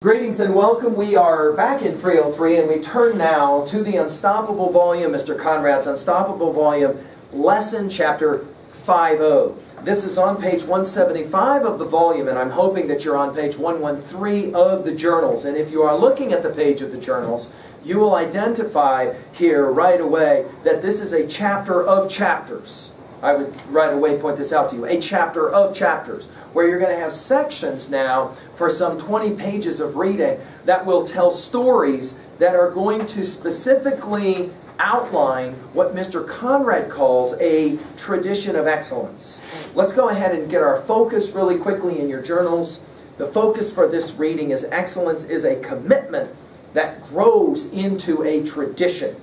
Greetings and welcome. We are back in 303 and we turn now to the Unstoppable volume, Mr. Conrad's Unstoppable volume, lesson chapter 50. This is on page 175 of the volume, and I'm hoping that you're on page 113 of the journals. And if you are looking at the page of the journals, you will identify here right away that this is a chapter of chapters. I would right away point this out to you. A chapter of chapters, where you're going to have sections now for some 20 pages of reading that will tell stories that are going to specifically outline what Mr. Conrad calls a tradition of excellence. Let's go ahead and get our focus really quickly in your journals. The focus for this reading is excellence is a commitment that grows into a tradition.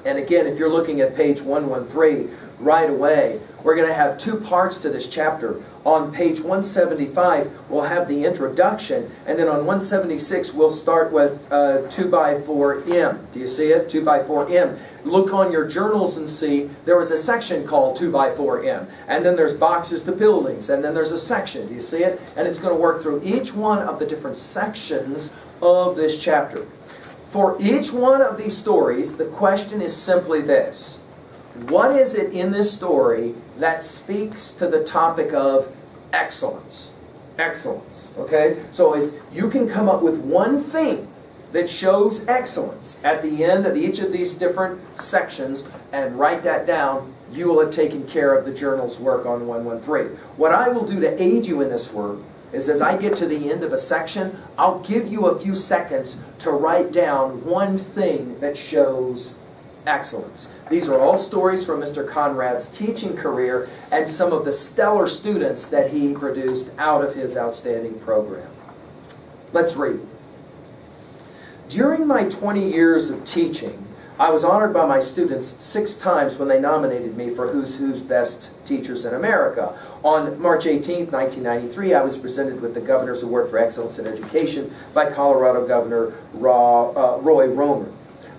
And again, if you're looking at page 113, right away, we're going to have two parts to this chapter. On page 175, we'll have the introduction, and then on 176, we'll start with 2x4M. Do you see it? 2x4M. Look on your journals and see there was a section called 2x4M, and then there's boxes to buildings, and then there's a section. Do you see it? And it's going to work through each one of the different sections of this chapter. For each one of these stories, the question is simply this: what is it in this story that speaks to the topic of excellence? Excellence, okay? So if you can come up with one thing that shows excellence at the end of each of these different sections and write that down, you will have taken care of the journal's work on 113. What I will do to aid you in this work is, as I get to the end of a section, I'll give you a few seconds to write down one thing that shows excellence. These are all stories from Mr. Conrad's teaching career and some of the stellar students that he produced out of his outstanding program. Let's read. During my 20 years of teaching, I was honored by my students 6 times when they nominated me for Who's Who's Best Teachers in America. On March 18, 1993, I was presented with the Governor's Award for Excellence in Education by Colorado Governor Roy Romer.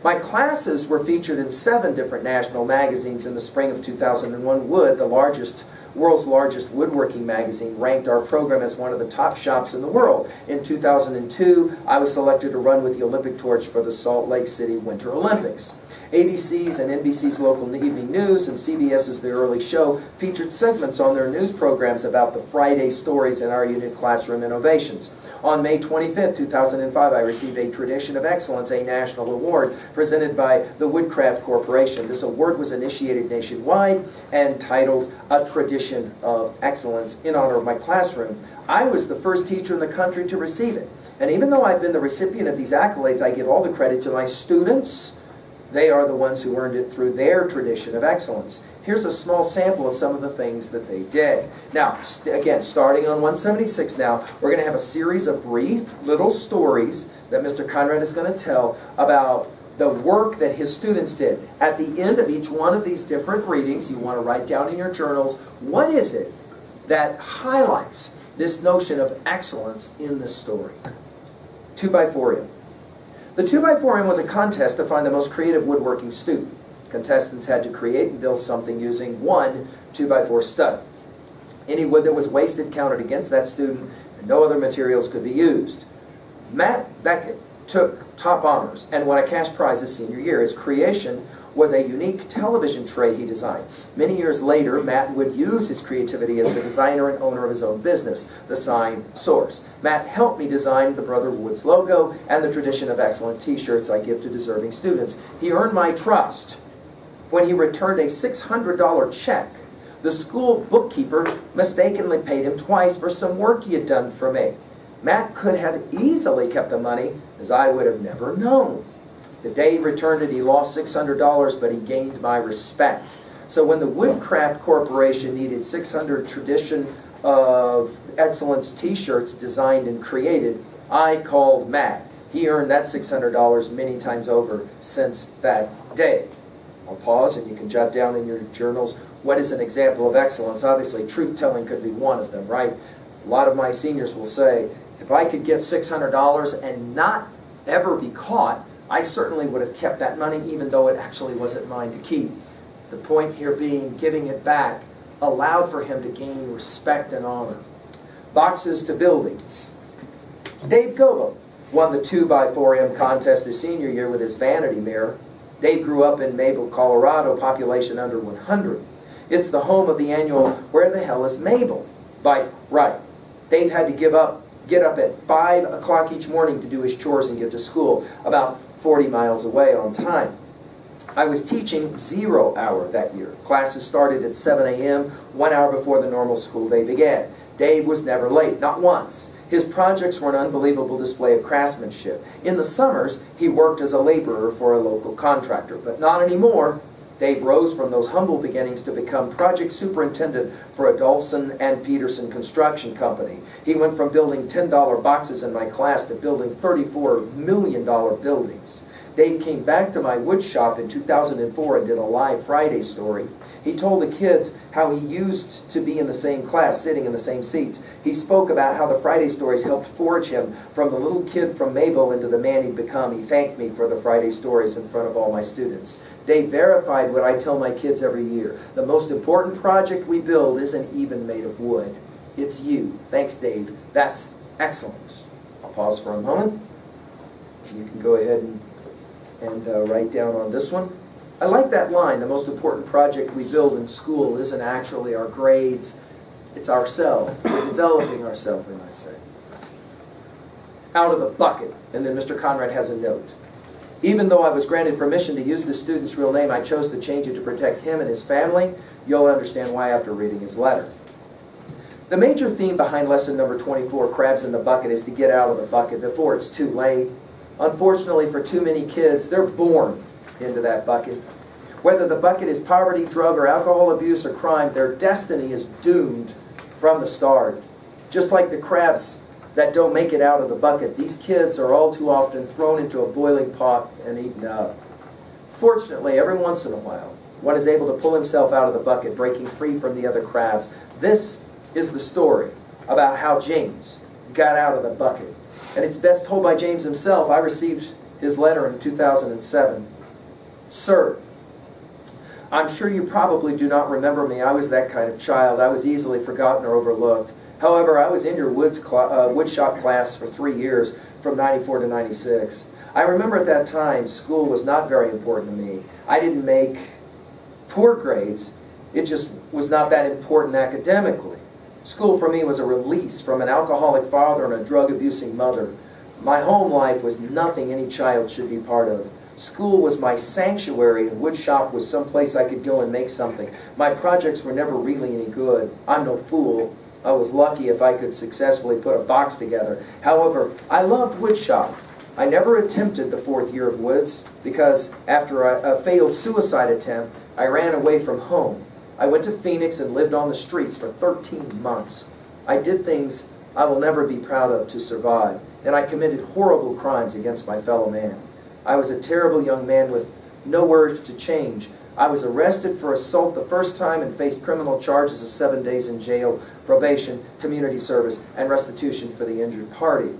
My classes were featured in 7 different national magazines. In the spring of 2001, Wood, the world's largest woodworking magazine, ranked our program as one of the top shops in the world. In 2002, I was selected to run with the Olympic torch for the Salt Lake City Winter Olympics. ABC's and NBC's local evening news and CBS's The Early Show featured segments on their news programs about the Friday stories in our unit Classroom Innovations. On May 25, 2005, I received a Tradition of Excellence, a national award presented by the Woodcraft Corporation. This award was initiated nationwide and titled A Tradition of Excellence in honor of my classroom. I was the first teacher in the country to receive it. And even though I've been the recipient of these accolades, I give all the credit to my students. They are the ones who earned it through their tradition of excellence. Here's a small sample of some of the things that they did. Now, again, starting on 176 now, we're going to have a series of brief little stories that Mr. Conrad is going to tell about the work that his students did. At the end of each one of these different readings, you want to write down in your journals, what is it that highlights this notion of excellence in this story? 2x4M. The 2x4M was a contest to find the most creative woodworking student. Contestants had to create and build something using one 2x4 stud. Any wood that was wasted counted against that student, and no other materials could be used. Matt Beckett took top honors and won a cash prize his senior year. His creation was a unique television tray he designed. Many years later, Matt would use his creativity as the designer and owner of his own business, the Sign Source. Matt helped me design the Brother Woods logo and the Tradition of Excellent t-shirts I give to deserving students. He earned my trust when he returned a $600 check. The school bookkeeper mistakenly paid him twice for some work he had done for me. Matt could have easily kept the money, as I would have never known. The day he returned it, he lost $600, but he gained my respect. So when the Woodcraft Corporation needed 600 Tradition of Excellence t-shirts designed and created, I called Matt. He earned that $600 many times over since that day. I'll pause and you can jot down in your journals, what is an example of excellence? Obviously, truth-telling could be one of them, right? A lot of my seniors will say, if I could get $600 and not ever be caught, I certainly would have kept that money even though it actually wasn't mine to keep. The point here being giving it back allowed for him to gain respect and honor. Boxes to buildings. Dave Gobo won the 2x4M contest his senior year with his vanity mirror. Dave grew up in Mabel, Colorado, population under 100. It's the home of the annual Where the Hell is Mabel bike ride. Dave had to get up at 5 o'clock each morning to do his chores and get to school, about 40 miles away on time. I was teaching 0 hour that year. Classes started at 7 a.m., 1 hour before the normal school day began. Dave was never late, not once. His projects were an unbelievable display of craftsmanship. In the summers, he worked as a laborer for a local contractor, but not anymore. Dave rose from those humble beginnings to become project superintendent for Adolphson and Peterson Construction Company. He went from building $10 boxes in my class to building $34 million buildings. Dave came back to my wood shop in 2004 and did a live Friday story. He told the kids how he used to be in the same class, sitting in the same seats. He spoke about how the Friday stories helped forge him from the little kid from Mabel into the man he'd become. He thanked me for the Friday stories in front of all my students. Dave verified what I tell my kids every year. The most important project we build isn't even made of wood. It's you. Thanks, Dave. That's excellent. I'll pause for a moment. You can go ahead and write down on this one. I like that line, the most important project we build in school isn't actually our grades, it's ourselves. We're developing ourselves, we might say. Out of the bucket. And then Mr. Conrad has a note. Even though I was granted permission to use the student's real name, I chose to change it to protect him and his family. You'll understand why after reading his letter. The major theme behind lesson number 24, Crabs in the Bucket, is to get out of the bucket before it's too late. Unfortunately for too many kids, they're born into that bucket. Whether the bucket is poverty, drug, or alcohol abuse or crime, their destiny is doomed from the start. Just like the crabs that don't make it out of the bucket, these kids are all too often thrown into a boiling pot and eaten up. Fortunately, every once in a while, one is able to pull himself out of the bucket, breaking free from the other crabs. This is the story about how James got out of the bucket. And it's best told by James himself. I received his letter in 2007. Sir, I'm sure you probably do not remember me. I was that kind of child. I was easily forgotten or overlooked. However, I was in your woodshop class for 3 years, from 94 to 96. I remember at that time, school was not very important to me. I didn't make poor grades. It just was not that important academically. School for me was a release from an alcoholic father and a drug-abusing mother. My home life was nothing any child should be part of. School was my sanctuary, and woodshop was some place I could go and make something. My projects were never really any good. I'm no fool. I was lucky if I could successfully put a box together. However, I loved woodshop. I never attempted the 4th year of woods because after a failed suicide attempt, I ran away from home. I went to Phoenix and lived on the streets for 13 months. I did things I will never be proud of to survive, and I committed horrible crimes against my fellow man. I was a terrible young man with no urge to change. I was arrested for assault the first time and faced criminal charges of 7 days in jail, probation, community service, and restitution for the injured party.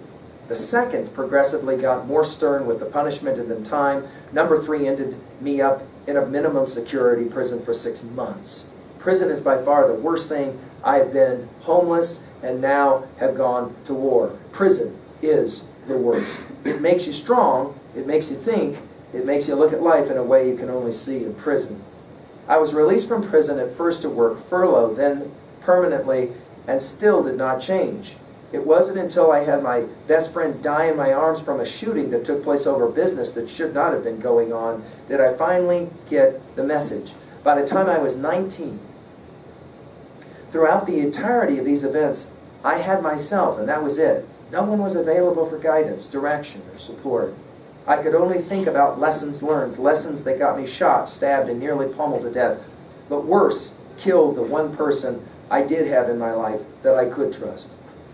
The second progressively got more stern with the punishment and then time. Number 3 ended me up in a minimum security prison for 6 months. Prison is by far the worst thing. I have been homeless and now have gone to war. Prison is the worst. It makes you strong, it makes you think, it makes you look at life in a way you can only see in prison. I was released from prison at first to work, furloughed, then permanently, and still did not change. It wasn't until I had my best friend die in my arms from a shooting that took place over business that should not have been going on that I finally get the message. By the time I was 19, throughout the entirety of these events, I had myself, and that was it. No one was available for guidance, direction, or support. I could only think about lessons learned, lessons that got me shot, stabbed, and nearly pummeled to death. But worse, killed the one person I did have in my life that I could trust.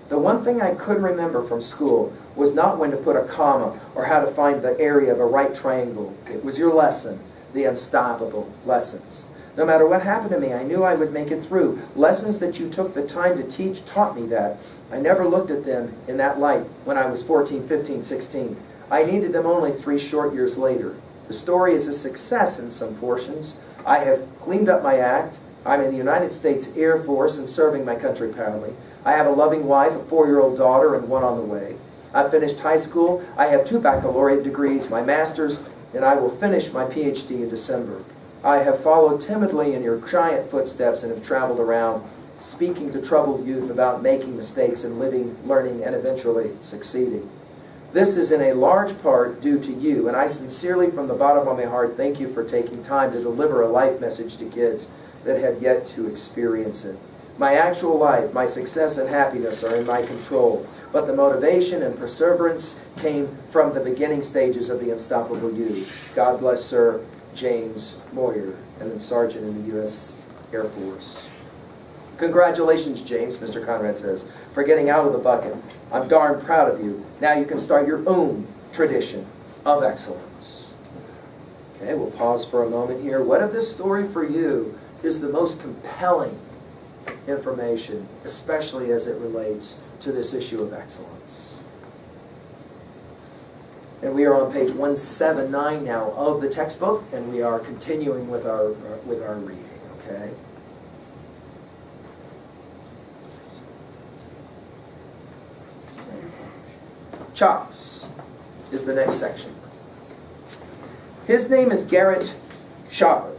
The one thing I could remember from school was not when to put a comma or how to find the area of a right triangle. It was your lesson, the unstoppable lessons. No matter what happened to me, I knew I would make it through. Lessons that you took the time to teach taught me that. I never looked at them in that light when I was 14, 15, 16. I needed them only 3 short years later. The story is a success in some portions. I have cleaned up my act. I'm in the United States Air Force and serving my country proudly. I have a loving wife, a 4-year-old daughter, and one on the way. I finished high school. I have 2 baccalaureate degrees, my master's, and I will finish my PhD in December. I have followed timidly in your giant footsteps and have traveled around, speaking to troubled youth about making mistakes and living, learning, and eventually succeeding. This is in a large part due to you, and I sincerely, from the bottom of my heart, thank you for taking time to deliver a life message to kids that have yet to experience it. My actual life, my success and happiness are in my control, but the motivation and perseverance came from the beginning stages of the Unstoppable You. God bless, Sir James Moyer, and then Sergeant in the U.S. Air Force. Congratulations, James, Mr. Conrad says, for getting out of the bucket. I'm darn proud of you. Now you can start your own tradition of excellence. Okay, we'll pause for a moment here. What of this story for you is the most compelling information, especially as it relates to this issue of excellence? And we are on page 179 now of the textbook, and we are continuing with our reading, okay? Chops is the next section. His name is Garrett Shopper,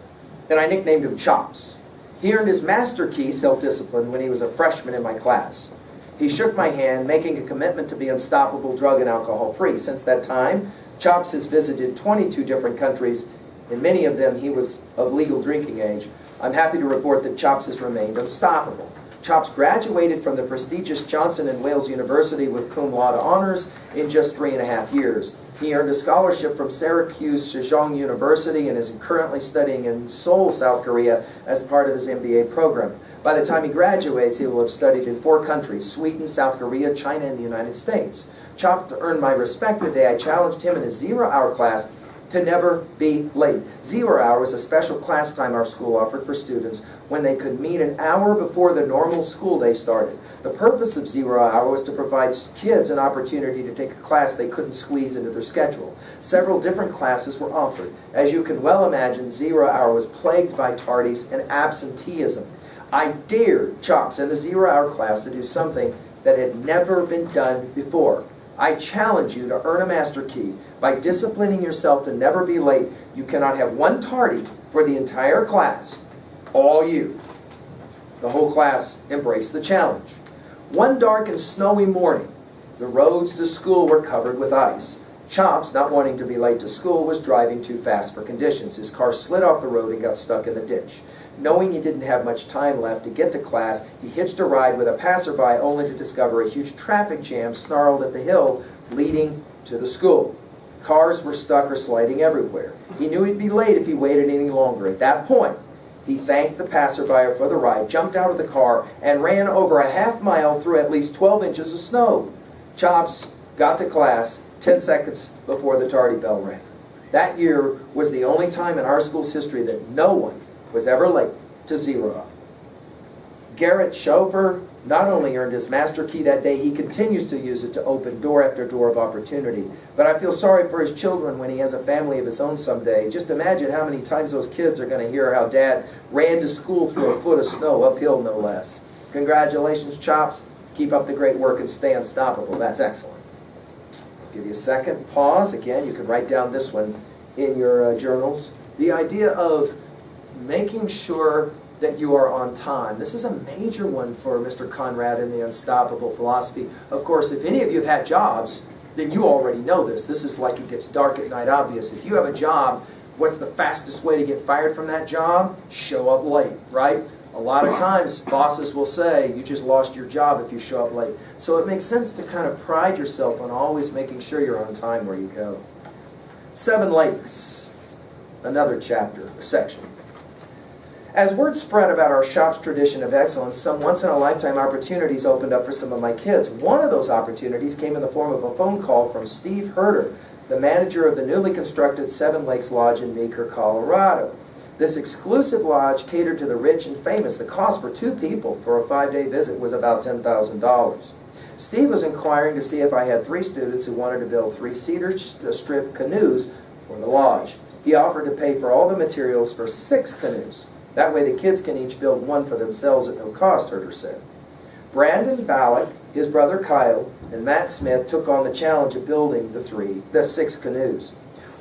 and I nicknamed him Chops. He earned his master key, self-discipline, when he was a freshman in my class. He shook my hand, making a commitment to be unstoppable, drug and alcohol-free. Since that time, Chops has visited 22 different countries. In many of them, he was of legal drinking age. I'm happy to report that Chops has remained unstoppable. Chops graduated from the prestigious Johnson & Wales University with cum laude honors in just 3.5 years. He earned a scholarship from Syracuse Sejong University and is currently studying in Seoul, South Korea as part of his MBA program. By the time he graduates, he will have studied in 4 countries: Sweden, South Korea, China, and the United States. Chops earned my respect the day I challenged him in his 0-hour class to never be late. 0 hour was a special class time our school offered for students when they could meet an hour before the normal school day started. The purpose of 0 hour was to provide kids an opportunity to take a class they couldn't squeeze into their schedule. Several different classes were offered. As you can well imagine, 0 hour was plagued by tardies and absenteeism. I dared Chops in the 0 hour class to do something that had never been done before. I challenge you to earn a master key by disciplining yourself to never be late. You cannot have one tardy for the entire class. All you. The whole class embraced the challenge. One dark and snowy morning, the roads to school were covered with ice. Chops, not wanting to be late to school, was driving too fast for conditions. His car slid off the road and got stuck in the ditch. Knowing he didn't have much time left to get to class, he hitched a ride with a passerby only to discover a huge traffic jam snarled at the hill leading to the school. Cars were stuck or sliding everywhere. He knew he'd be late if he waited any longer. At that point, he thanked the passerby for the ride, jumped out of the car, and ran over a half-mile through at least 12 inches of snow. Chops got to class 10 seconds before the tardy bell rang. That year was the only time in our school's history that no one was ever late to 0 hour. Garrett Schoper not only earned his master key that day, he continues to use it to open door after door of opportunity. But I feel sorry for his children when he has a family of his own someday. Just imagine how many times those kids are going to hear how Dad ran to school through a foot of snow, uphill no less. Congratulations, Chops. Keep up the great work and stay unstoppable. That's excellent. I'll give you a second. Pause. Again, you can write down this one in your journals. The idea of making sure that you are on time. This is a major one for Mr. Conrad in the Unstoppable philosophy. Of course, if any of you have had jobs, then you already know this. This is like it gets dark at night obvious. If you have a job, what's the fastest way to get fired from that job? Show up late, right? A lot of times, bosses will say, you just lost your job if you show up late. So it makes sense to kind of pride yourself on always making sure you're on time where you go. 7 Lakes, another chapter, a section. As word spread about our shop's tradition of excellence, some once-in-a-lifetime opportunities opened up for some of my kids. One of those opportunities came in the form of a phone call from Steve Herder, the manager of the newly constructed 7 Lakes Lodge in Meeker, Colorado. This exclusive lodge catered to the rich and famous. The cost for 2 people for a 5-day visit was about $10,000. Steve was inquiring to see if I had 3 students who wanted to build 3 cedar strip canoes for the lodge. He offered to pay for all the materials for 6 canoes. That way the kids can each build one for themselves at no cost, Herder said. Brandon Ballack, his brother Kyle, and Matt Smith took on the challenge of building the 6 canoes.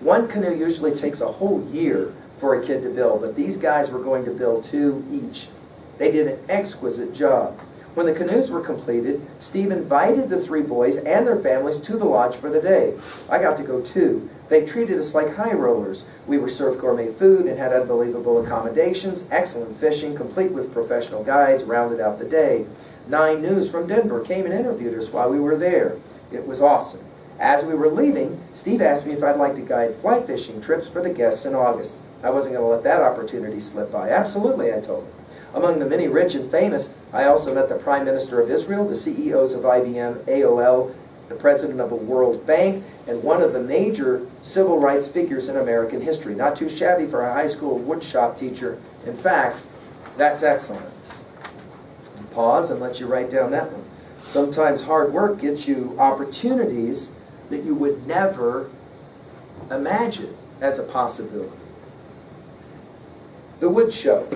One canoe usually takes a whole year for a kid to build, but these guys were going to build 2 each. They did an exquisite job. When the canoes were completed, Steve invited the 3 boys and their families to the lodge for the day. I got to go too. They treated us like high rollers. We were served gourmet food and had unbelievable accommodations. Excellent fishing, complete with professional guides, rounded out the day. 9 News from Denver came and interviewed us while we were there. It was awesome. As we were leaving, Steve asked me if I'd like to guide fly fishing trips for the guests in August. I wasn't going to let that opportunity slip by. Absolutely, I told him. Among the many rich and famous, I also met the Prime Minister of Israel, the CEOs of IBM, AOL, the President of the World Bank, and one of the major civil rights figures in American history. Not too shabby for a high school woodshop teacher. In fact, that's excellence. Pause and let you write down that one. Sometimes hard work gets you opportunities that you would never imagine as a possibility. The wood show.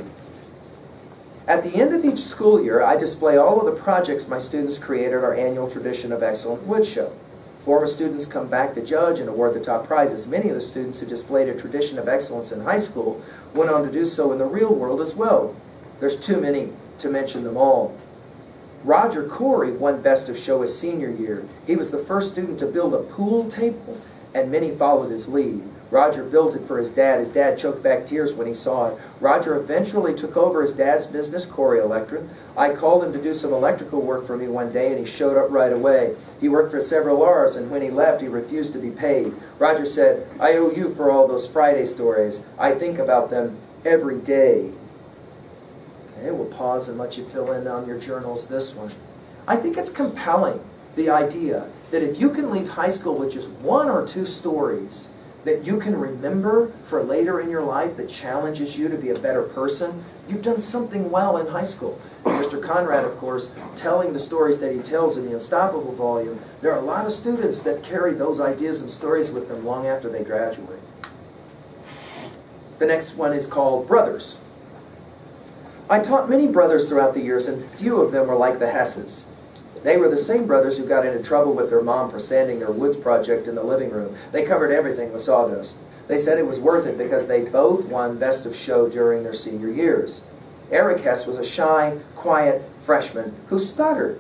At the end of each school year, I display all of the projects my students created at our annual Tradition of Excellence wood show. Former students come back to judge and award the top prizes. Many of the students who displayed a tradition of excellence in high school went on to do so in the real world as well. There's too many to mention them all. Roger Corey won Best of Show his senior year. He was the first student to build a pool table, and many followed his lead. Roger built it for his dad. His dad choked back tears when he saw it. Roger eventually took over his dad's business, Corey Electric. I called him to do some electrical work for me one day, and he showed up right away. He worked for several hours, and when he left, he refused to be paid. Roger said, "I owe you for all those Friday stories. I think about them every day." Okay, we'll pause and let you fill in on your journals this one. I think it's compelling, the idea that if you can leave high school with just 1 or 2 stories that you can remember for later in your life that challenges you to be a better person, you've done something well in high school. And Mr. Conrad, of course, telling the stories that he tells in the Unstoppable volume, there are a lot of students that carry those ideas and stories with them long after they graduate. The next one is called Brothers. I taught many brothers throughout the years, and few of them were like the Hesses. They were the same brothers who got into trouble with their mom for sanding their woods project in the living room. They covered everything with sawdust. They said it was worth it because they both won Best of Show during their senior years. Eric Hess was a shy, quiet freshman who stuttered,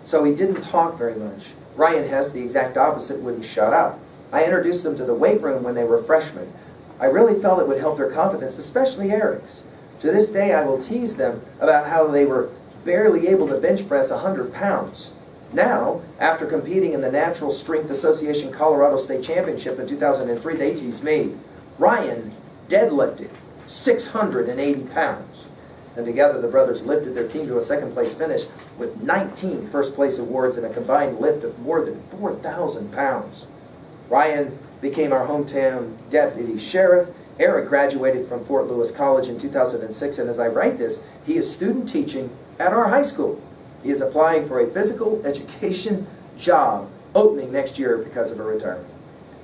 so he didn't talk very much. Ryan Hess, the exact opposite, wouldn't shut up. I introduced them to the weight room when they were freshmen. I really felt it would help their confidence, especially Eric's. To this day, I will tease them about how they were barely able to bench press 100 pounds. Now, after competing in the Natural Strength Association Colorado State Championship in 2003, they tease me. Ryan deadlifted 680 pounds. And together, the brothers lifted their team to a second-place finish with 19 first-place awards and a combined lift of more than 4,000 pounds. Ryan became our hometown deputy sheriff. Eric graduated from Fort Lewis College in 2006, and as I write this, he is student teaching at our high school. He is applying for a physical education job opening next year because of a retirement.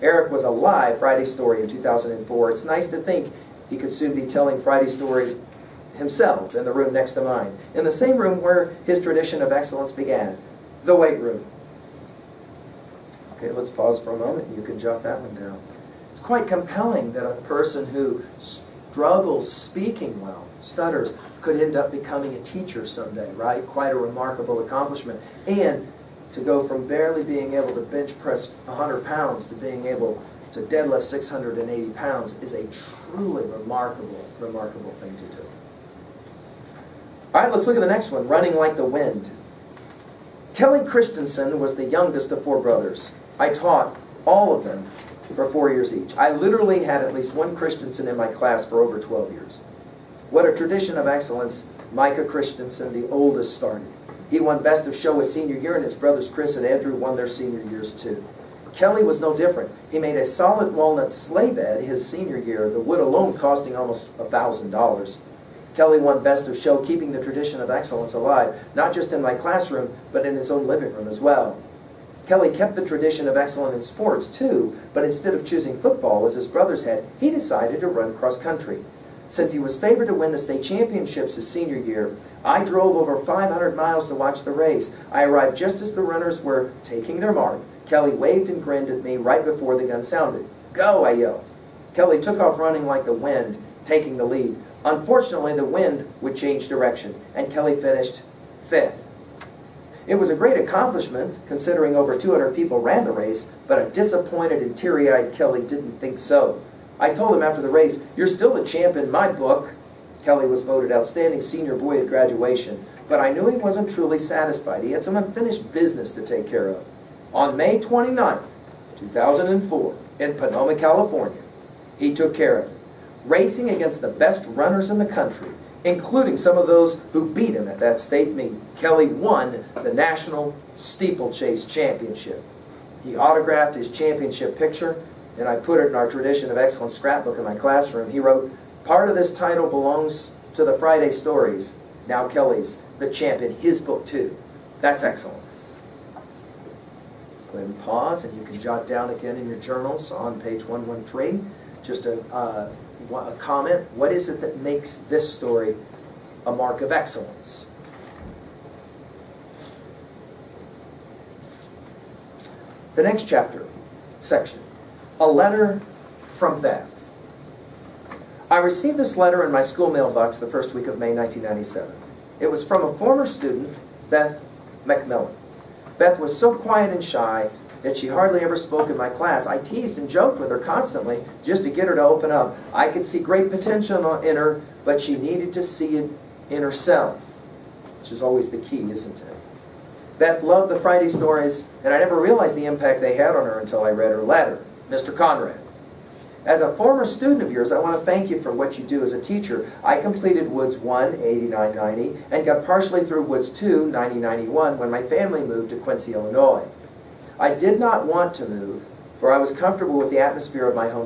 Eric was a live Friday Story in 2004. It's nice to think he could soon be telling Friday stories himself in the room next to mine, in the same room where his tradition of excellence began, the weight room. Okay, let's pause for a moment and you can jot that one down. It's quite compelling that a person who struggles speaking well, stutters, could end up becoming a teacher someday, right? Quite a remarkable accomplishment. And to go from barely being able to bench press 100 pounds to being able to deadlift 680 pounds is a truly remarkable, remarkable thing to do. All right, let's look at the next one, Running Like the Wind. Kelly Christensen was the youngest of 4 brothers. I taught all of them for 4 years each. I literally had at least one Christensen in my class for over 12 years. What a tradition of excellence Micah Christensen, the oldest, started. He won Best of Show his senior year, and his brothers Chris and Andrew won their senior years too. Kelly was no different. He made a solid walnut sleigh bed his senior year, the wood alone costing almost $1,000. Kelly won Best of Show, keeping the tradition of excellence alive, not just in my classroom, but in his own living room as well. Kelly kept the tradition of excellence in sports too, but instead of choosing football as his brothers had, he decided to run cross country. Since he was favored to win the state championships his senior year, I drove over 500 miles to watch the race. I arrived just as the runners were taking their mark. Kelly waved and grinned at me right before the gun sounded. "Go!" I yelled. Kelly took off running like the wind, taking the lead. Unfortunately, the wind would change direction, and Kelly finished 5th. It was a great accomplishment, considering over 200 people ran the race, but a disappointed and teary-eyed Kelly didn't think so. I told him after the race, "You're still the champ in my book." Kelly was voted outstanding senior boy at graduation, but I knew he wasn't truly satisfied. He had some unfinished business to take care of. On May 29th, 2004, in Sonoma, California, he took care of it, racing against the best runners in the country, including some of those who beat him at that state meet. Kelly won the National Steeplechase Championship. He autographed his championship picture, and I put it in our Tradition of Excellence scrapbook in my classroom. He wrote, "Part of this title belongs to the Friday Stories. Now Kelly's the champ in his book too." That's excellent. Go ahead and pause, and you can jot down again in your journals on page 113, just a comment. What is it that makes this story a mark of excellence? The next chapter, section, a letter from Beth. I received this letter in my school mailbox the first week of May 1997. It was from a former student, Beth McMillan. Beth was so quiet and shy that she hardly ever spoke in my class. I teased and joked with her constantly just to get her to open up. I could see great potential in her, but she needed to see it in herself, which is always the key, isn't it? Beth loved the Friday Stories, and I never realized the impact they had on her until I read her letter. Mr. Conrad, as a former student of yours, I want to thank you for what you do as a teacher. I completed Woods 1, 89-90, and got partially through Woods 2, 90-91, when my family moved to Quincy, Illinois. I did not want to move, for I was comfortable with the atmosphere of my home